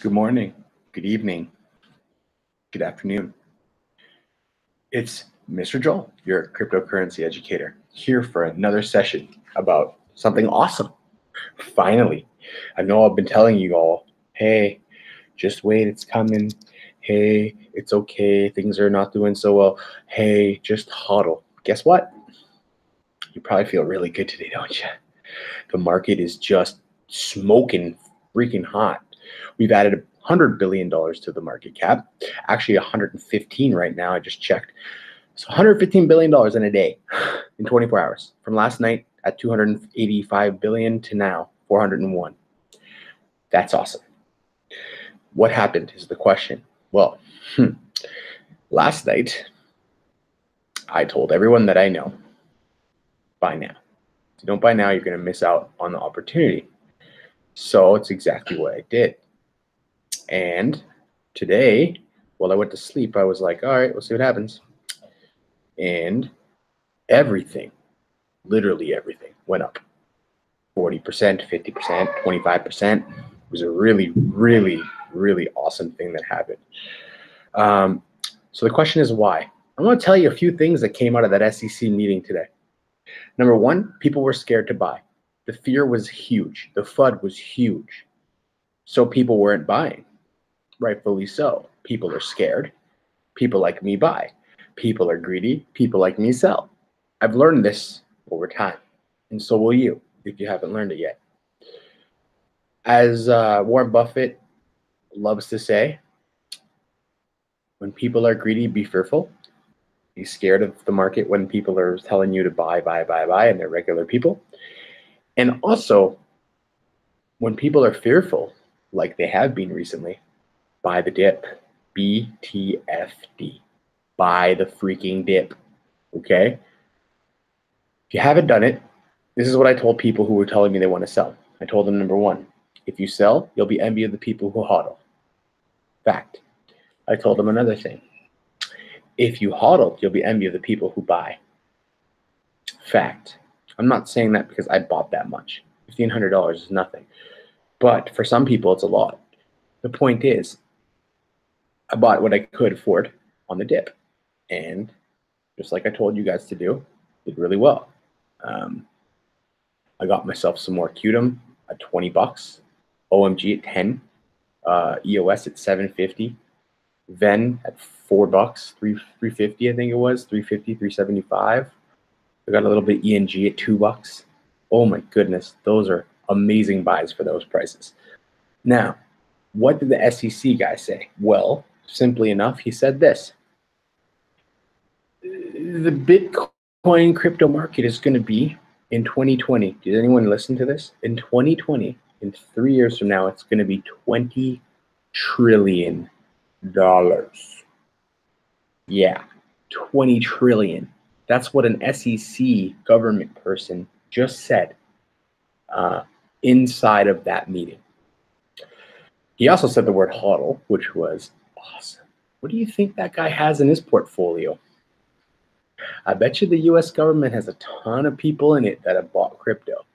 Good morning, good evening, good afternoon. It's Mr. Joel, your cryptocurrency educator, here for another session about something awesome. Finally, I know I've been telling you all, hey, just wait, it's coming. Hey, it's okay, things are not doing so well. Hey, just hodl. Guess what? You probably feel really good today, don't you? The market is just smoking freaking hot. We've added $100 billion to the market cap. Actually, 115 right now. I just checked. So $115 billion in a day in 24 hours. From last night at 285 billion to now 401. That's awesome. What happened is the question. Well, last night I told everyone that I know, buy now. If you don't buy now, you're going to miss out on the opportunity. So it's exactly what I did. And today, while I went to sleep, I was like, all right, we'll see what happens. And everything, literally everything, went up. 40%, 50%, 25%. It was a really, really, really awesome thing that happened. So the question is why? I want to tell you a few things that came out of that SEC meeting today. Number one, people were scared to buy. The fear was huge. The FUD was huge. So people weren't buying. Rightfully so. People are scared. People like me buy. People are greedy. People like me sell. I've learned this over time, and so will you if you haven't learned it yet. As Warren Buffett loves to say, when people are greedy, be fearful. Be scared of the market when people are telling you to buy, and they're regular people. And also, when people are fearful, like they have been recently, buy the dip. BTFD. Buy the freaking dip. Okay? If you haven't done it, this is what I told people who were telling me they want to sell. I told them, number one, if you sell, you'll be envy of the people who hodl. Fact. I told them another thing. If you hodl, you'll be envy of the people who buy. Fact. I'm not saying that because I bought that much. $1,500 is nothing. But for some people, it's a lot. The point is, I bought what I could afford on the dip. And just like I told you guys to do, did really well. I got myself some more Qtum at 20 bucks, OMG at 10, EOS at 750, Ven at 4 bucks, 350 I think it was, 350, 375. I got a little bit ENG at 2 bucks. Oh my goodness, those are amazing buys for those prices. Now, what did the SEC guy say? Well, simply enough, he said this. The Bitcoin crypto market is going to be in 2020. Did anyone listen to this? In 2020, in 3 years from now, it's going to be $20 trillion. Yeah, 20 trillion. That's what an SEC government person just said inside of that meeting. He also said the word hodl, which was awesome. What do you think that guy has in his portfolio? I bet you the US government has a ton of people in it that have bought crypto.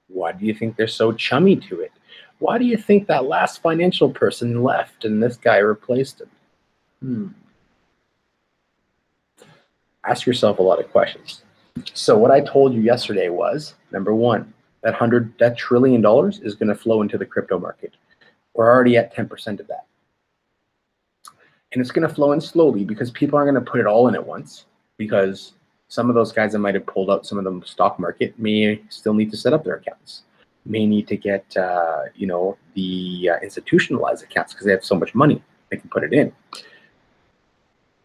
Why do you think they're so chummy to it? Why do you think that last financial person left and this guy replaced him? Ask yourself a lot of questions. So what I told you yesterday was, number one, that trillion dollars is going to flow into the crypto market. We're already at 10% of that. And it's going to flow in slowly because people aren't going to put it all in at once, because some of those guys that might have pulled out some of the stock market may still need to set up their accounts, may need to get the institutionalized accounts because they have so much money they can put it in.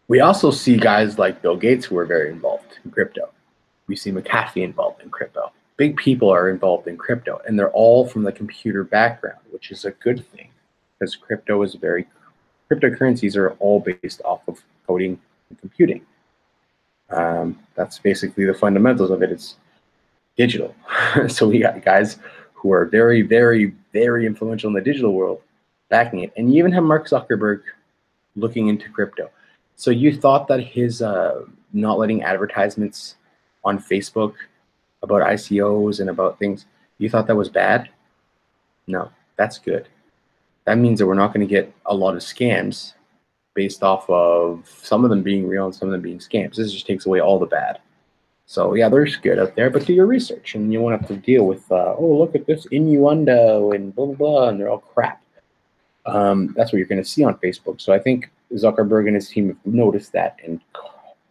We also see guys like Bill Gates who are very involved in crypto. We see McAfee involved in crypto. Big people are involved in crypto, and they're all from the computer background, which is a good thing because cryptocurrencies are all based off of coding and computing. That's basically the fundamentals of it. It's digital. So we got guys who are very, very, very influential in the digital world backing it. And you even have Mark Zuckerberg looking into crypto. So you thought that his not letting advertisements on Facebook about ICOs and about things, you thought that was bad? No, that's good. that means that we're not going to get a lot of scams based off of some of them being real and some of them being scams. This just takes away all the bad. So yeah, there's good out there, but do your research, and you won't have to deal with, oh, look at this innuendo and blah, blah, blah, and they're all crap. That's what you're going to see on Facebook. So I think Zuckerberg and his team have noticed that and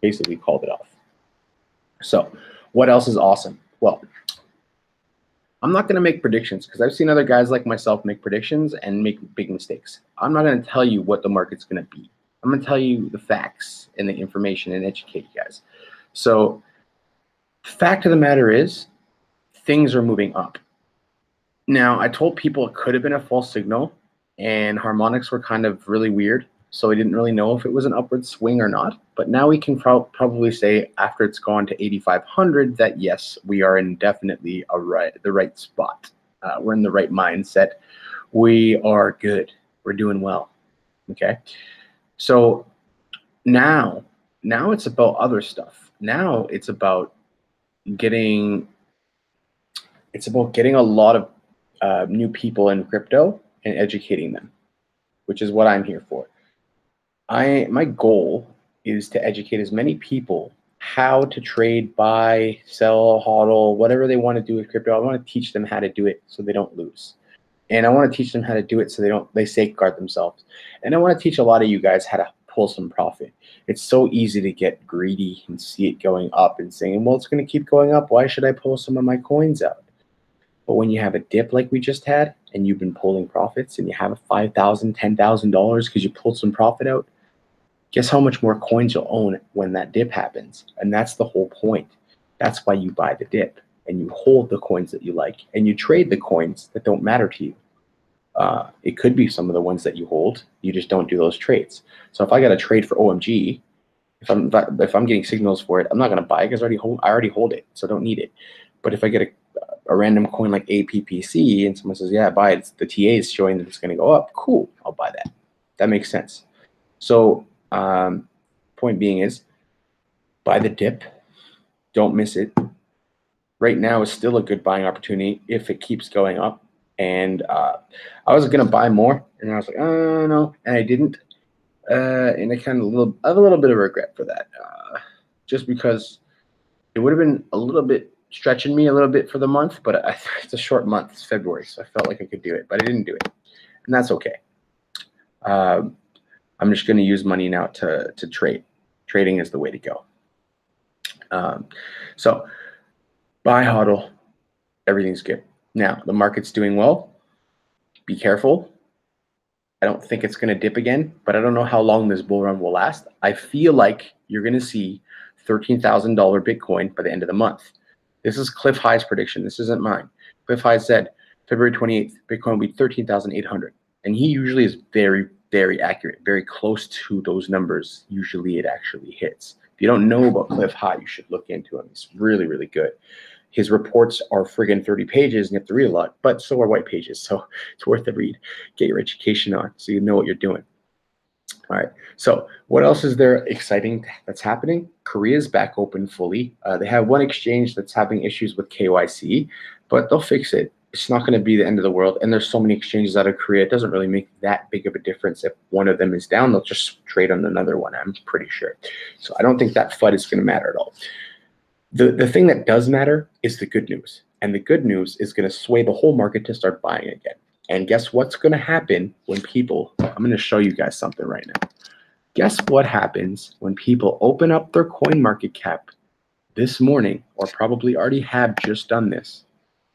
basically called it off. So what else is awesome? Well, I'm not going to make predictions because I've seen other guys like myself make predictions and make big mistakes. I'm not going to tell you what the market's going to be. I'm going to tell you the facts and the information and educate you guys. So fact of the matter is, things are moving up. Now, I told people it could have been a false signal, and harmonics were kind of really weird, so we didn't really know if it was an upward swing or not. But now we can probably say, after it's gone to 8,500, that yes, we are in definitely the right spot. We're in the right mindset. We are good. We're doing well. Okay. So now it's about other stuff. Now it's about getting a lot of new people in crypto and educating them, which is what I'm here for. My goal is to educate as many people how to trade, buy, sell, hodl, whatever they want to do with crypto. I want to teach them how to do it so they don't lose. And I want to teach them how to do it so they safeguard themselves. And I want to teach a lot of you guys how to pull some profit. It's so easy to get greedy and see it going up and saying, well, it's going to keep going up. Why should I pull some of my coins out? But when you have a dip like we just had and you've been pulling profits and you have a $5,000, $10,000 because you pulled some profit out, guess how much more coins you'll own when that dip happens? And that's the whole point. That's why you buy the dip and you hold the coins that you like and you trade the coins that don't matter to you. It could be some of the ones that you hold. You just don't do those trades. So if I got a trade for OMG, if I'm getting signals for it, I'm not going to buy it because I already hold it, so I don't need it. But if I get a random coin like APPC and someone says, yeah, buy it, the TA is showing that it's going to go up, cool, I'll buy that. That makes sense. So point being is, buy the dip, don't miss it. Right now is still a good buying opportunity if it keeps going up. And I was going to buy more, and I was like, oh, no, and I didn't. And I kind of have a little bit of regret for that, just because it would have been a little bit stretching me a little bit for the month, but it's a short month. It's February, so I felt like I could do it, but I didn't do it, and that's okay. I'm just going to use money now to trade. Trading is the way to go. So buy, hodl, everything's good. Now, the market's doing well. Be careful. I don't think it's going to dip again, but I don't know how long this bull run will last. I feel like you're going to see $13,000 Bitcoin by the end of the month. This is Cliff High's prediction. This isn't mine. Cliff High said February 28th, Bitcoin will be 13,800. And he usually is very, very accurate, very close to those numbers. Usually it actually hits. If you don't know about Cliff High, you should look into him. He's really, really good. His reports are friggin' 30 pages and you have to read a lot, but so are white pages. So it's worth the read. Get your education on so you know what you're doing. All right. So what else is there exciting that's happening? Korea's back open fully. They have one exchange that's having issues with KYC, but they'll fix it. It's not going to be the end of the world. And there's so many exchanges out of Korea. It doesn't really make that big of a difference. If one of them is down, they'll just trade on another one, I'm pretty sure. So I don't think that FUD is going to matter at all. The thing that does matter is the good news. And the good news is going to sway the whole market to start buying again. And guess what's going to happen when people, I'm going to show you guys something right now. Guess what happens when people open up their coin market cap this morning, or probably already have just done this,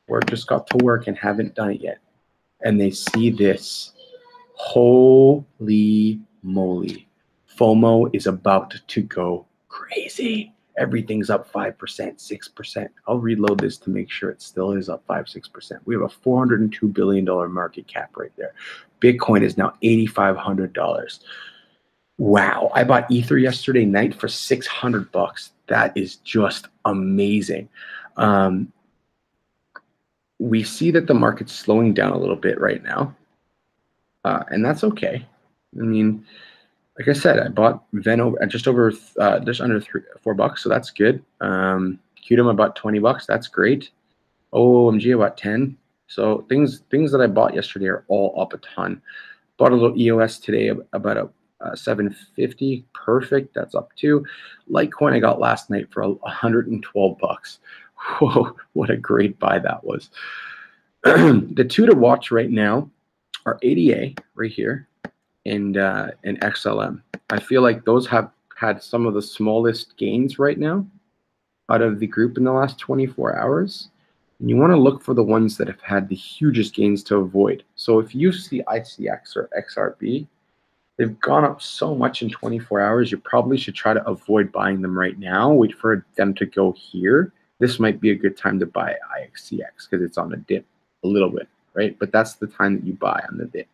or just got to work and haven't done it yet, and they see this. Holy moly. FOMO is about to go crazy. Everything's up 5%, 6%. I'll reload this to make sure it still is up 5-6%. We have a $402 billion market cap right there. Bitcoin is now $8,500. Wow. I bought Ether yesterday night for $600. That is just amazing. We see that the market's slowing down a little bit right now. And that's okay. I mean, like I said, I bought Venn just under $4, so that's good. Qtum I bought $20, that's great. OMG I bought 10. So things that I bought yesterday are all up a ton. Bought a little EOS today about a 750. Perfect. That's up too. Litecoin I got last night for $112. Whoa, what a great buy that was. The two to watch right now are ADA right here and XLM. I feel like those have had some of the smallest gains right now out of the group in the last 24 hours. And you want to look for the ones that have had the hugest gains to avoid. So if you see ICX or XRB, they've gone up so much in 24 hours, you probably should try to avoid buying them right now. Wait for them to go here. This might be a good time to buy IXCX because it's on a dip a little bit, right? But that's the time that you buy on the dip.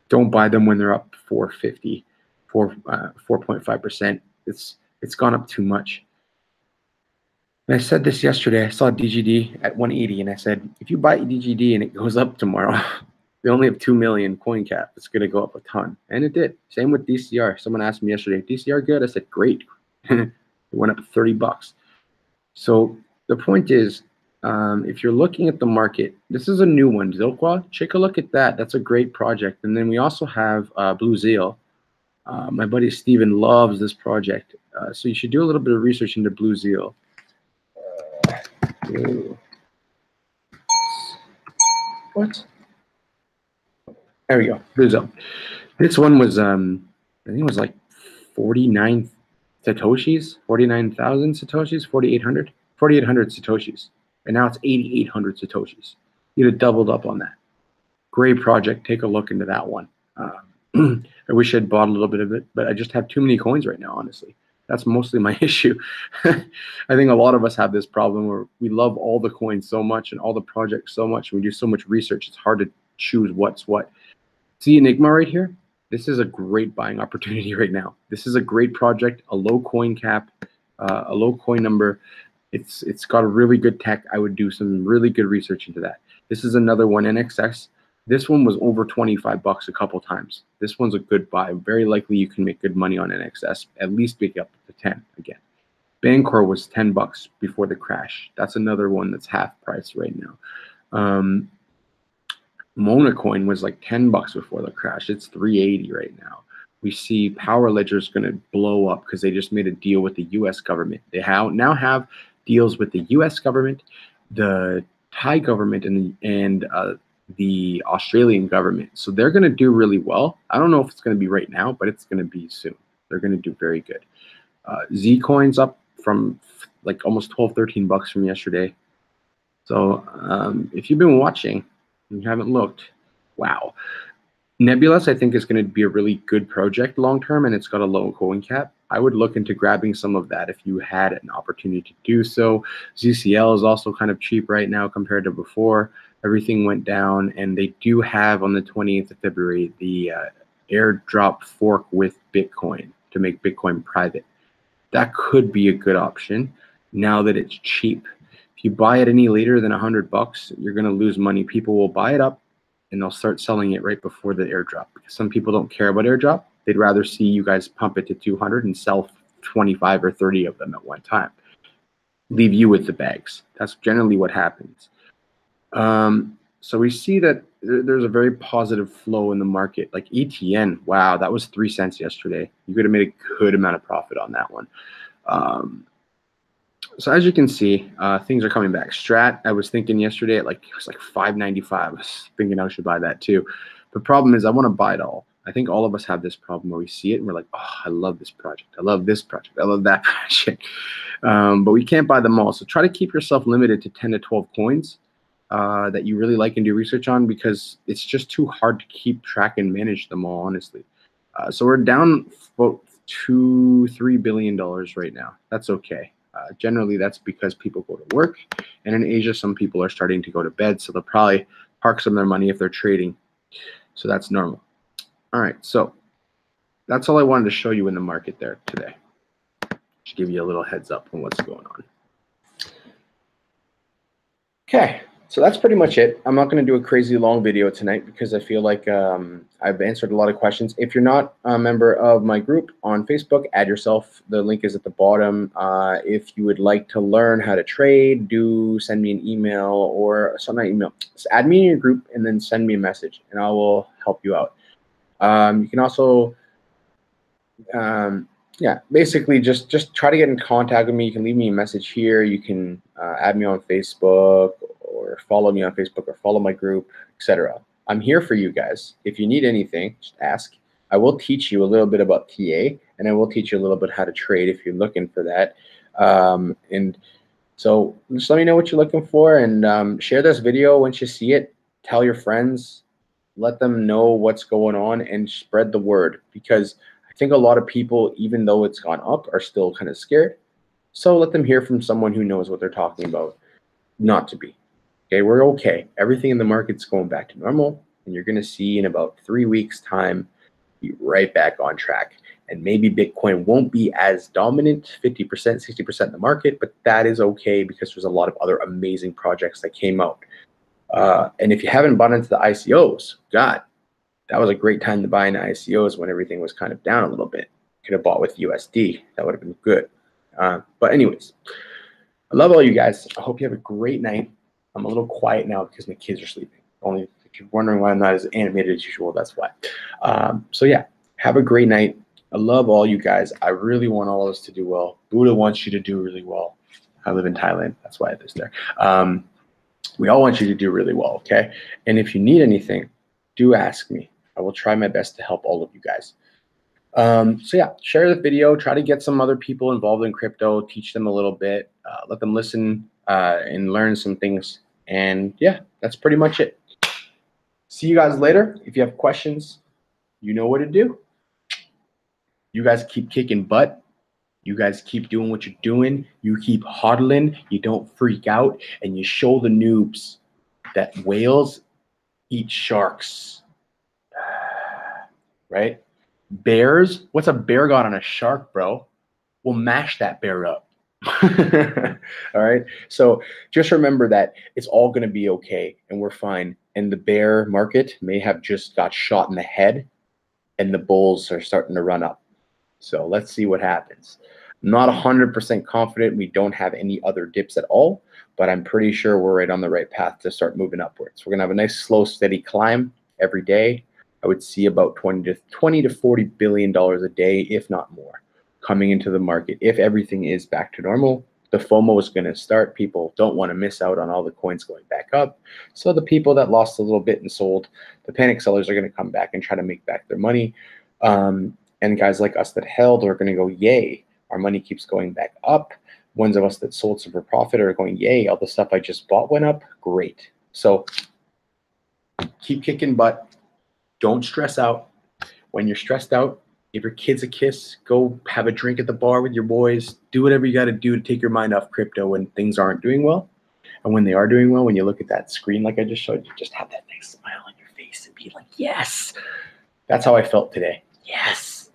Don't buy them when they're up 4.50, 4.5%. It's gone up too much. And I said this yesterday. I saw DGD at 180, and I said, if you buy DGD and it goes up tomorrow, they only have 2 million coin cap. It's going to go up a ton. And it did. Same with DCR. Someone asked me yesterday, DCR good? I said, great. It went up $30. So the point is, if you're looking at the market, this is a new one. Zilqua, take a look at that. That's a great project. And then we also have Blue Zeal. My buddy Steven loves this project. So you should do a little bit of research into Blue Zeal. What? There we go. Blue Zeal. This one was, I think it was like 49 Satoshis, 49,000 Satoshis, 4,800 Satoshis. And now it's 8,800 Satoshis. You'd have doubled up on that. Great project. Take a look into that one. I wish I'd bought a little bit of it, but I just have too many coins right now, honestly. That's mostly my issue. I think a lot of us have this problem where we love all the coins so much and all the projects so much. We do so much research. It's hard to choose what's what. See Enigma right here? This is a great buying opportunity right now. This is a great project, a low coin cap, a low coin number. It's got a really good tech. I would do some really good research into that. This is another one, NXS. This one was over 25 bucks a couple times. This one's a good buy. Very likely you can make good money on NXS, at least pick up to 10 again. Bancor was 10 bucks before the crash. That's another one that's half price right now. Monacoin was like 10 bucks before the crash. It's 380 right now. We see Power Ledger is going to blow up because they just made a deal with the U.S. government. They now have deals with the U.S. government, the Thai government, and the Australian government. So they're going to do really well. I don't know if it's going to be right now, but it's going to be soon. They're going to do very good. Zcoin's up from like almost 12, 13 bucks from yesterday. So if you've been watching and you haven't looked, wow. Nebulous, I think, is going to be a really good project long term, and it's got a low coin cap. I would look into grabbing some of that if you had an opportunity to do so. ZCL is also kind of cheap right now compared to before. Everything went down, and they do have on the 20th of February the airdrop fork with Bitcoin to make Bitcoin private. That could be a good option now that it's cheap. If you buy it any later than 100 bucks, you're going to lose money. People will buy it up and they'll start selling it right before the airdrop, because some people don't care about airdrop. They'd rather see you guys pump it to 200 and sell 25 or 30 of them at one time. Leave you with the bags. That's generally what happens. So we see that there's a very positive flow in the market. Like ETN, wow, that was 3 cents yesterday. You could have made a good amount of profit on that one. So as you can see, things are coming back. Strat, I was thinking yesterday it was like $5.95. I was thinking I should buy that too. The problem is I want to buy it all. I think all of us have this problem where we see it and we're like, oh, I love this project. I love this project. I love that project. But we can't buy them all. So try to keep yourself limited to 10 to 12 coins that you really like and do research on, because it's just too hard to keep track and manage them all, honestly. So we're down about $2-3 billion right now. That's okay. Generally, that's because people go to work. And in Asia, some people are starting to go to bed. So they'll probably park some of their money if they're trading. So that's normal. All right. So that's all I wanted to show you in the market there today. Just give you a little heads up on what's going on. Okay. So that's pretty much it. I'm not going to do a crazy long video tonight because I feel like I've answered a lot of questions. If you're not a member of my group on Facebook, add yourself. The link is at the bottom. If you would like to learn how to trade, do send me an email or not email. Just add me in your group and then send me a message and I will help you out. You can also, yeah, basically just try to get in contact with me. You can leave me a message here. You can add me on Facebook or follow me on Facebook or follow my group, etc. I'm here for you guys. If you need anything, just ask. I will teach you a little bit about TA, and I will teach you a little bit how to trade if you're looking for that. And so just let me know what you're looking for, and share this video once you see it. Tell your friends, let them know what's going on, and spread the word, because I think a lot of people, even though it's gone up, are still kind of scared. So let them hear from someone who knows what they're talking about. Not to be. Okay, we're okay. Everything in the market's going back to normal, and you're going to see in about 3 weeks' time, be right back on track. And maybe Bitcoin won't be as dominant, 50%, 60% in the market, but that is okay because there's a lot of other amazing projects that came out. And if you haven't bought into the ICOs, God, that was a great time to buy into ICOs when everything was kind of down a little bit. Could have bought with USD. That would have been good. But anyways, I love all you guys. I hope you have a great night. I'm a little quiet now because my kids are sleeping. Only if you're wondering why I'm not as animated as usual, that's why. So yeah, have a great night. I love all you guys. I really want all of us to do well. Buddha wants you to do really well. I live in Thailand. That's why I live there. We all want you to do really well, okay? And if you need anything, do ask me. I will try my best to help all of you guys. So yeah, share the video. Try to get some other people involved in crypto. Teach them a little bit. Let them listen and learn some things. And yeah, that's pretty much it. See you guys later. If you have questions, you know what to do. You guys keep kicking butt. You guys keep doing what you're doing. You keep hodling. You don't freak out. And you show the noobs that whales eat sharks. Right? Bears? What's a bear got on a shark, bro? We'll mash that bear up. All right. So just remember that it's all going to be okay and we're fine. And the bear market may have just got shot in the head and the bulls are starting to run up. So let's see what happens. I'm not 100% confident we don't have any other dips at all, but I'm pretty sure we're right on the right path to start moving upwards. We're going to have a nice, slow, steady climb every day. I would see about 20 to $40 billion a day, if not more, coming into the market. If everything is back to normal, the FOMO is going to start. People don't want to miss out on all the coins going back up. So the people that lost a little bit and sold, the panic sellers are going to come back and try to make back their money. And guys like us that held are going to go, yay, our money keeps going back up. Ones of us that sold some for profit are going, yay, all the stuff I just bought went up. Great. So keep kicking butt. Don't stress out. When you're stressed out, give your kids a kiss. Go have a drink at the bar with your boys. Do whatever you got to do to take your mind off crypto when things aren't doing well. And when they are doing well, when you look at that screen like I just showed you, just have that nice smile on your face and be like, yes. That's how I felt today. Yes.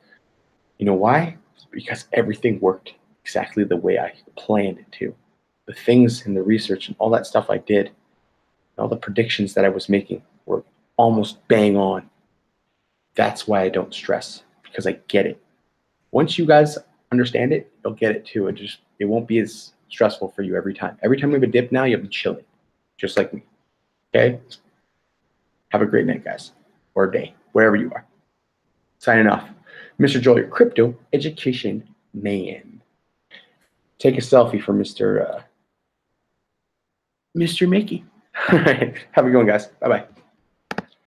You know why? Because everything worked exactly the way I planned it to. The things and the research and all that stuff I did, and all the predictions that I was making were almost bang on. That's why I don't stress, because I get it. Once you guys understand it, you'll get it too. It won't be as stressful for you every time. Every time we have a dip now, you'll be chilling, just like me. Okay? Have a great night, guys, or day, wherever you are. Signing off. Mr. Joel, your crypto education man. Take a selfie for Mr. Mickey. All right. Have a good one, guys. Bye-bye.